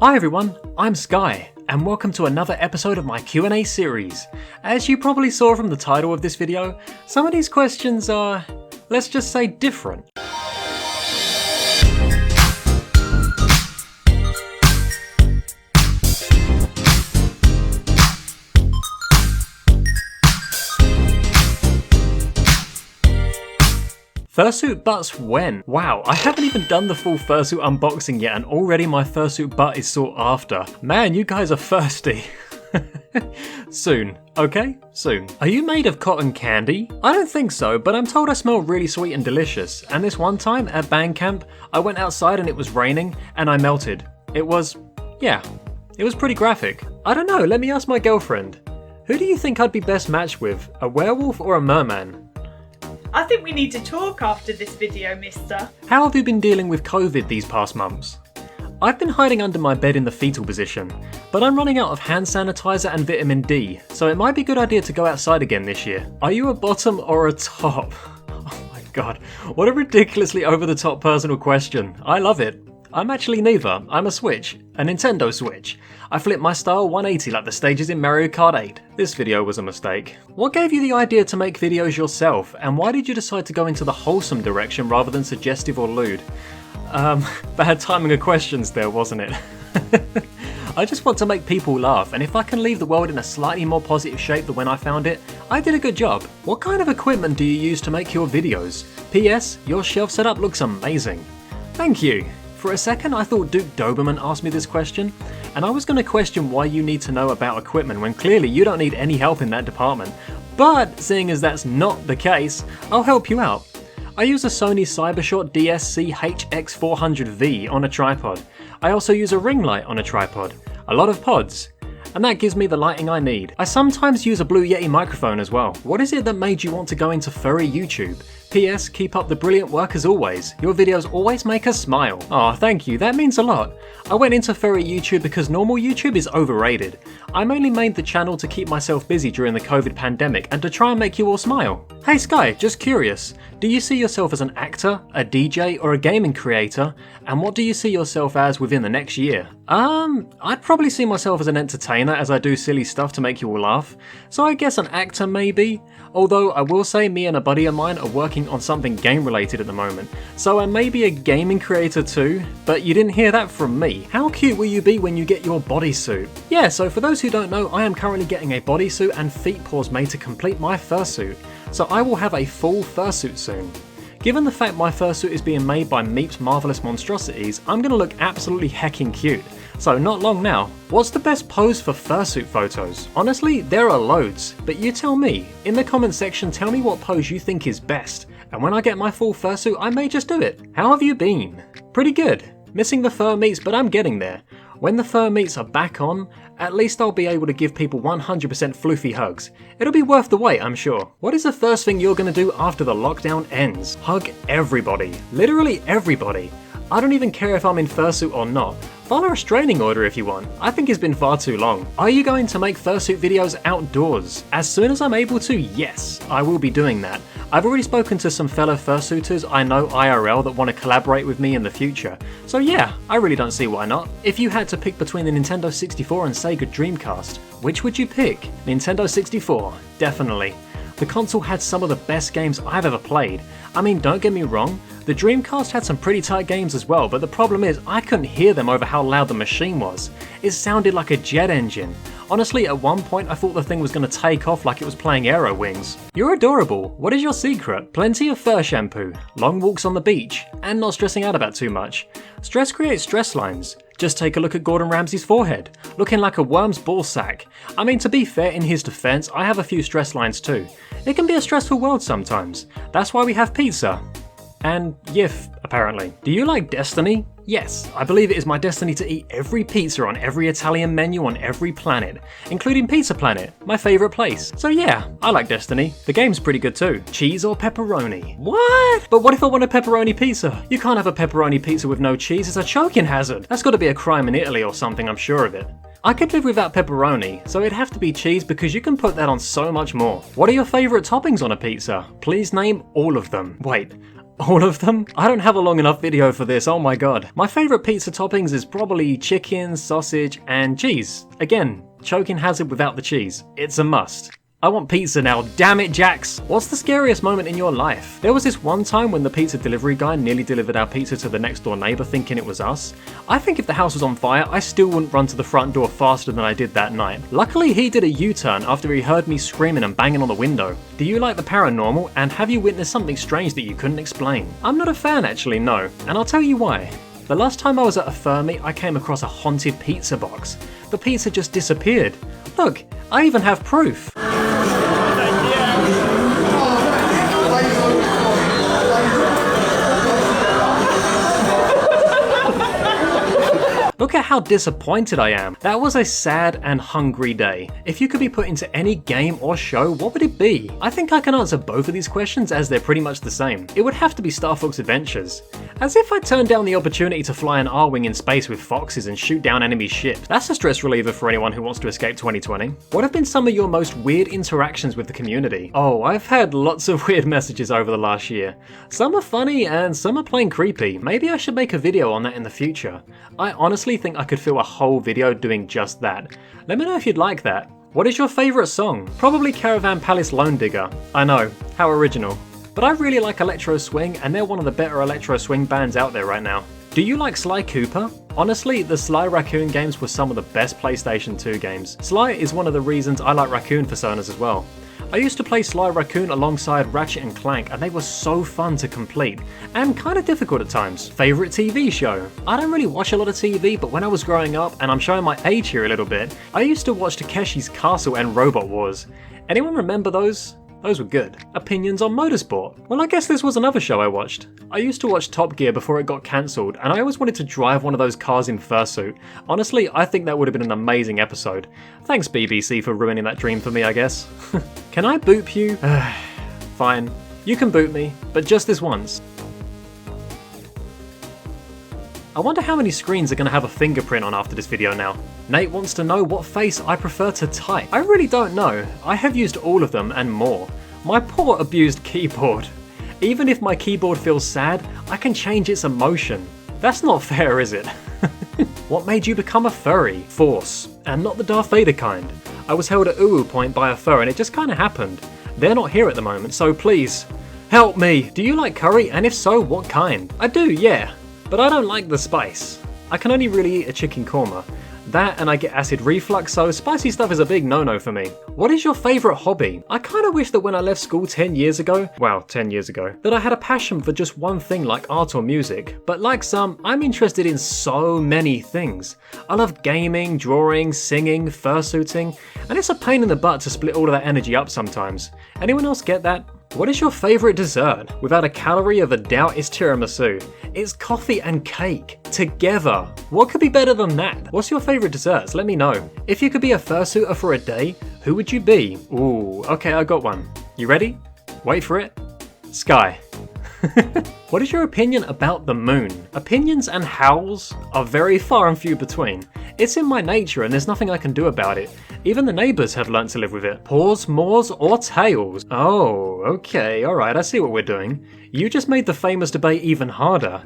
Hi everyone, I'm Sky, and welcome to another episode of my Q&A series. As you probably saw from the title of this video, some of these questions are, let's just say, different. Fursuit butts when? Wow, I haven't even done the full fursuit unboxing yet and already my fursuit butt is sought after. Man, you guys are thirsty. Soon, okay? Soon. Are you made of cotton candy? I don't think so, but I'm told I smell really sweet and delicious. And this one time at band camp, I went outside and it was raining and I melted. It was pretty graphic. I don't know, let me ask my girlfriend. Who do you think I'd be best matched with? A werewolf or a merman? I think we need to talk after this video, mister. How have you been dealing with COVID these past months? I've been hiding under my bed in the fetal position, but I'm running out of hand sanitizer and vitamin D, so it might be a good idea to go outside again this year. Are you a bottom or a top? Oh my god, what a ridiculously over-the-top personal question. I love it. I'm actually neither. I'm a Switch. A Nintendo Switch. I flip my style 180 like the stages in Mario Kart 8. This video was a mistake. What gave you the idea to make videos yourself, and why did you decide to go into the wholesome direction rather than suggestive or lewd? Bad timing of questions there, wasn't it? I just want to make people laugh, and if I can leave the world in a slightly more positive shape than when I found it, I did a good job. What kind of equipment do you use to make your videos? P.S. Your shelf setup looks amazing. Thank you. For a second I thought Duke Doberman asked me this question, and I was going to question why you need to know about equipment when clearly you don't need any help in that department. But seeing as that's not the case, I'll help you out. I use a Sony Cybershot DSC-HX400V on a tripod. I also use a ring light on a tripod, a lot of pods, and that gives me the lighting I need. I sometimes use a Blue Yeti microphone as well. What is it that made you want to go into furry YouTube? P.S. Keep up the brilliant work as always. Your videos always make us smile. Aw, thank you, that means a lot. I went into furry YouTube because normal YouTube is overrated. I mainly made the channel to keep myself busy during the COVID pandemic and to try and make you all smile. Hey Sky, just curious, do you see yourself as an actor, a DJ, or a gaming creator? And what do you see yourself as within the next year? I'd probably see myself as an entertainer as I do silly stuff to make you all laugh. So I guess an actor maybe? Although I will say me and a buddy of mine are working on something game related at the moment. So I may be a gaming creator too, but you didn't hear that from me. How cute will you be when you get your bodysuit? Yeah, so for those who don't know, I am currently getting a bodysuit and feet paws made to complete my fursuit. So I will have a full fursuit soon. Given the fact my fursuit is being made by Meep's Marvelous Monstrosities, I'm gonna look absolutely heckin' cute. So not long now. What's the best pose for fursuit photos? Honestly, there are loads, but you tell me. In the comment section, tell me what pose you think is best, and when I get my full fursuit, I may just do it. How have you been? Pretty good. Missing the fur meets, but I'm getting there. When the fur meets are back on, at least I'll be able to give people 100% floofy hugs. It'll be worth the wait, I'm sure. What is the first thing you're gonna do after the lockdown ends? Hug everybody. Literally everybody. I don't even care if I'm in fursuit or not. Follow a restraining order if you want. I think it's been far too long. Are you going to make fursuit videos outdoors? As soon as I'm able to, yes, I will be doing that. I've already spoken to some fellow fursuiters I know IRL that want to collaborate with me in the future. So yeah, I really don't see why not. If you had to pick between the Nintendo 64 and Sega Dreamcast, which would you pick? Nintendo 64, definitely. The console had some of the best games I've ever played. I mean, don't get me wrong, the Dreamcast had some pretty tight games as well, but the problem is I couldn't hear them over how loud the machine was. It sounded like a jet engine. Honestly, at one point I thought the thing was going to take off like it was playing Aero Wings. You're adorable. What is your secret? Plenty of fur shampoo, long walks on the beach, and not stressing out about too much. Stress creates stress lines. Just take a look at Gordon Ramsay's forehead, looking like a worm's ballsack. I mean, to be fair, in his defense, I have a few stress lines too. It can be a stressful world sometimes. That's why we have pizza. And Yif, apparently. Do you like Destiny? Yes, I believe it is my destiny to eat every pizza on every Italian menu on every planet, including Pizza Planet, my favourite place. So yeah, I like Destiny. The game's pretty good too. Cheese or pepperoni? What? But what if I want a pepperoni pizza? You can't have a pepperoni pizza with no cheese, it's a choking hazard. That's gotta be a crime in Italy or something, I'm sure of it. I could live without pepperoni, so it'd have to be cheese because you can put that on so much more. What are your favourite toppings on a pizza? Please name all of them. Wait. All of them? I don't have a long enough video for this, oh my god. My favourite pizza toppings is probably chicken, sausage, and cheese. Again, choking hazard without the cheese. It's a must. I want pizza now, damn it, Jax! What's the scariest moment in your life? There was this one time when the pizza delivery guy nearly delivered our pizza to the next door neighbour thinking it was us. I think if the house was on fire, I still wouldn't run to the front door faster than I did that night. Luckily, he did a U-turn after he heard me screaming and banging on the window. Do you like the paranormal, and have you witnessed something strange that you couldn't explain? I'm not a fan actually, no, and I'll tell you why. The last time I was at a fur meet, I came across a haunted pizza box. The pizza just disappeared. Look, I even have proof. Look at how disappointed I am. That was a sad and hungry day. If you could be put into any game or show, what would it be? I think I can answer both of these questions as they're pretty much the same. It would have to be Star Fox Adventures. As if I turned down the opportunity to fly an R-Wing in space with foxes and shoot down enemy ships. That's a stress reliever for anyone who wants to escape 2020. What have been some of your most weird interactions with the community? Oh, I've had lots of weird messages over the last year. Some are funny and some are plain creepy. Maybe I should make a video on that in the future. I honestly think I could fill a whole video doing just that. Let me know if you'd like that. What is your favourite song? Probably Caravan Palace Lone Digger. I know, how original. But I really like Electro Swing, and they're one of the better Electro Swing bands out there right now. Do you like Sly Cooper? Honestly, the Sly Raccoon games were some of the best PlayStation 2 games. Sly is one of the reasons I like Raccoon personas as well. I used to play Sly Raccoon alongside Ratchet and Clank, and they were so fun to complete, and kinda difficult at times. Favourite TV show? I don't really watch a lot of TV, but when I was growing up, and I'm showing my age here a little bit, I used to watch Takeshi's Castle and Robot Wars. Anyone remember those? Those were good. Opinions on motorsport? Well, I guess this was another show I watched. I used to watch Top Gear before it got cancelled, and I always wanted to drive one of those cars in fursuit. Honestly, I think that would have been an amazing episode. Thanks BBC for ruining that dream for me, I guess. Can I boop you? Fine. You can boot me, but just this once. I wonder how many screens are going to have a fingerprint on after this video now. Nate wants to know what face I prefer to type. I really don't know. I have used all of them and more. My poor abused keyboard. Even if my keyboard feels sad, I can change its emotion. That's not fair, is it? What made you become a furry? Force. And not the Darth Vader kind. I was held at Uwu Point by a fur and it just kinda happened. They're not here at the moment, so please, help me! Do you like curry? And if so, what kind? I do, yeah. But I don't like the spice. I can only really eat a chicken korma. That and I get acid reflux, so spicy stuff is a big no-no for me. What is your favourite hobby? I kinda wish that when I left school 10 years ago, that I had a passion for just one thing like art or music. But like some, I'm interested in so many things. I love gaming, drawing, singing, fursuiting, and it's a pain in the butt to split all of that energy up sometimes. Anyone else get that? What is your favourite dessert? Without a calorie of a doubt, it's tiramisu. It's coffee and cake. Together. What could be better than that? What's your favourite desserts? Let me know. If you could be a fursuiter for a day, who would you be? Ooh, okay, I got one. You ready? Wait for it. Sky. What is your opinion about the moon? Opinions and howls are very far and few between. It's in my nature and there's nothing I can do about it. Even the neighbours have learnt to live with it. Paws, maws, or tails? Oh, okay, alright, I see what we're doing. You just made the famous debate even harder.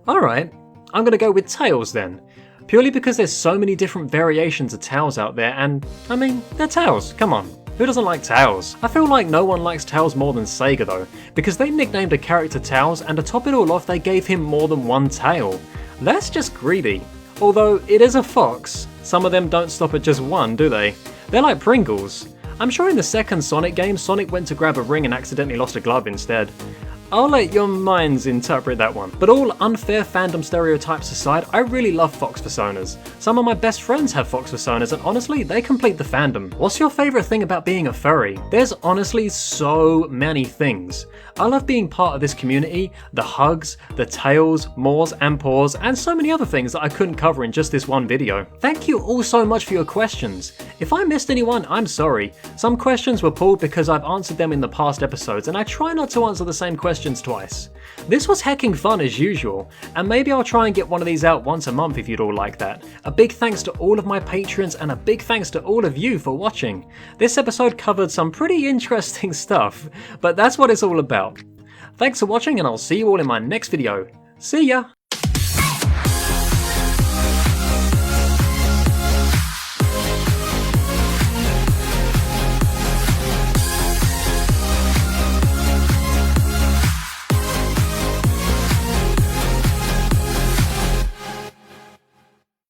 Alright, I'm gonna go with tails then. Purely because there's so many different variations of tails out there and, I mean, they're tails, come on. Who doesn't like Tails? I feel like no one likes Tails more than Sega though, because they nicknamed a character Tails and to top it all off they gave him more than one tail. That's just greedy. Although it is a fox, some of them don't stop at just one, do they? They're like Pringles. I'm sure in the second Sonic game, Sonic went to grab a ring and accidentally lost a glove instead. I'll let your minds interpret that one. But all unfair fandom stereotypes aside, I really love Fox personas. Some of my best friends have Fox personas and honestly, they complete the fandom. What's your favourite thing about being a furry? There's honestly so many things. I love being part of this community, the hugs, the tails, maws and paws, and so many other things that I couldn't cover in just this one video. Thank you all so much for your questions. If I missed anyone, I'm sorry. Some questions were pulled because I've answered them in the past episodes and I try not to answer the same questions twice. This was hecking fun as usual, and maybe I'll try and get one of these out once a month if you'd all like that. A big thanks to all of my patrons and a big thanks to all of you for watching. This episode covered some pretty interesting stuff, but that's what it's all about. Thanks for watching and I'll see you all in my next video. See ya!